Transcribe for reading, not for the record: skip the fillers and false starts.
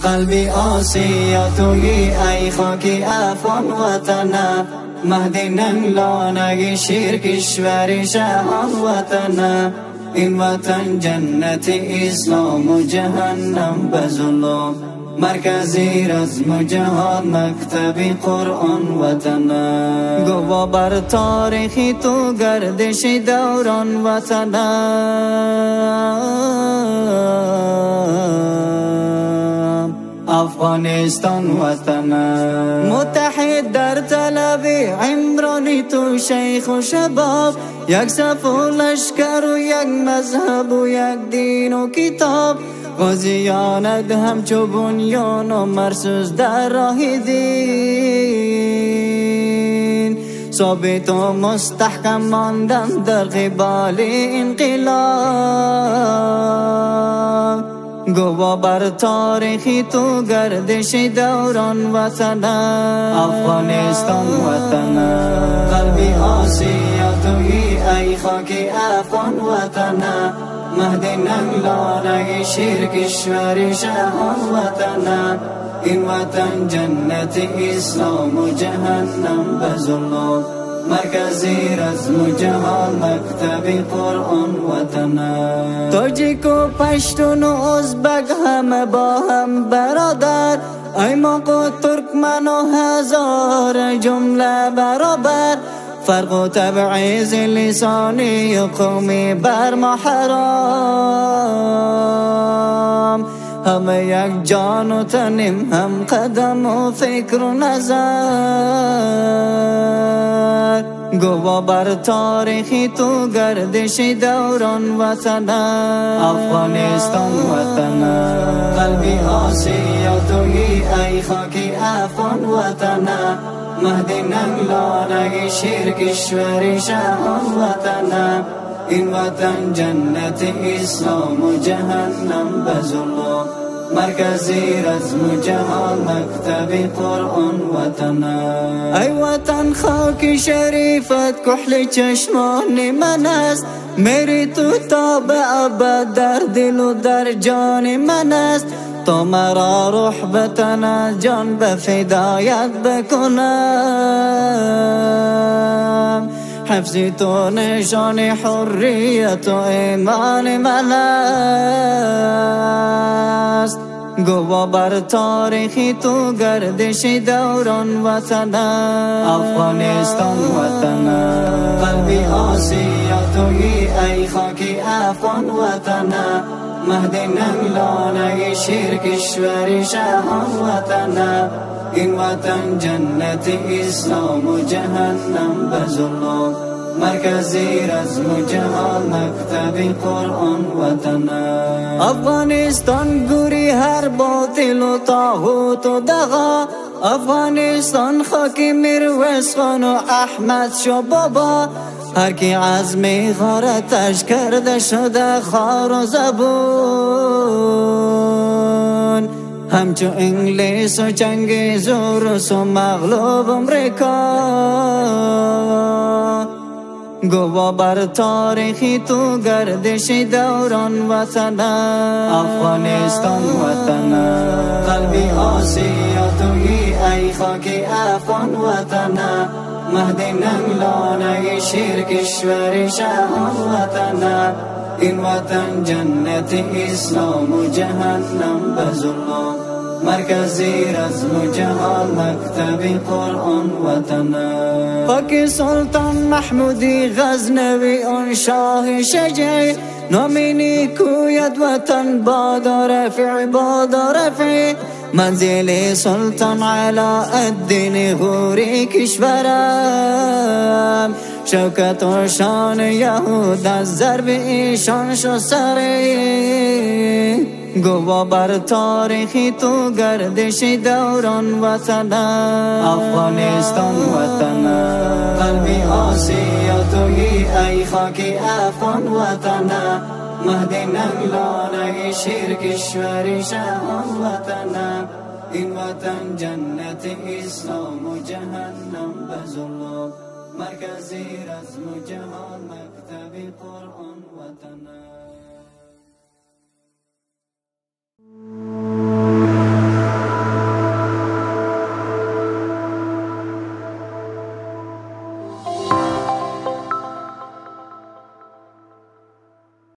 قلبی آسیا تویی ای خاکی افغان وطنه، مهدی ننگلانگی شیر کشوری شهان وطنه. این وطن جنت اسلام و جهنم به ظلم، مرکزی رزم جهاد مکتب قرآن وطنه. گوا بر تاریخی تو گردش دوران وطنه، افغانستان وطنه. متحد در طلب عمرانی تو شیخ و شباب، یک صف و لشکر و یک مذهب و یک دین و کتاب. غازیانت همچو بنیان و مرسوز در راه دین، ثابت و مستحکم ماندن در قبال انقلاب. گوا بر تاریخی تو گردش دوران وطنه، افغانستان وطنه. قلبی آسیا تویی ای خاکی افغان وطنه، مهدی ننگلانگی شیر کشوری شهان وطنه. این وطن جنت اسلام و جهنم به ظلم، مرکزی رزم و جهاد مکتب قرآن وطنه. تاجیک و پشتون و ازبک همه با هم برادر، ایماق و ترکمن و هزار جمله برابر. فرق و تبعیض لسانی و قومی بر ما حرام، همه یک جان و تنیم، هم قدم و فکر و نظر. گوا بر تاریخی تو گردش دوران وطنه، افغانستان وطنه. قلبی آسیا تویی ای خاکی افغان وطنه، مهدی ننگلانگی شیر کشوری شهان وطنه. این وطن جنت اسلام و جهنم به ظلم، مرکزی رزم جهاد مکتب قرآن وطنه. ای وطن خاک شریفت کحل چشمان من است، میری تو تا به ابد در دل و در جان من است. تو مرا روح به تن جان به فدایت بکنم، حفظی تو نشان حریت و ایمان من است. گوا بر تاریخی تو گردش دوران وطنه، افغانستان وطنه. قلبی آسیا تویی ای خاکی افغان وطنه، مهدی ننگلانگی شیر کشوری شهان وطنه. این وطن جنت اسلام و جهنم به ظلم، مرکزی رزم جهاد مکتب قرآن وطنه. افغانستان گوری هر باطل و طاغوت و دغا، افغانستان خاکی میرویس خان و احمد شو بابا. هر کی عزم غارتش کرده شده خار و زبون، همچو انگلیس و چنگیز و روس و مغلوب امریکا. گوا بر تاریخی تو گردش دوران وطنه، افغانستان وطنه. قلبی آسیا تویی ای خاکی افغان وطنه، مهدی ننگلانگی شیر کشوری شهان وطنه. این وطن جنت اسلام و جهنم به ظلم، مرکزی رزم جهاد مکتب قرآن وطنه. پاک سلطان محمودی غزنوی اون شاه شجاع، نامینی کوید وطن بادا رفع بادا رفع. منزل سلطان علاء الدین غوری کشورم، شوکت و شان یهود از ضرب ایشان شو سری. گوا بر تاریخی تو گردش دوران وطنه، افغانستان وطنه. قلبی آسیا تویی ای خاکی افغان وطنه، مهدی ننگلانگی شیر کشوری شهان وطنه. این وطن جنت اسلام و جهنم به ظلم، مرکزی رزم جهاد مکتب قرآن وطنه.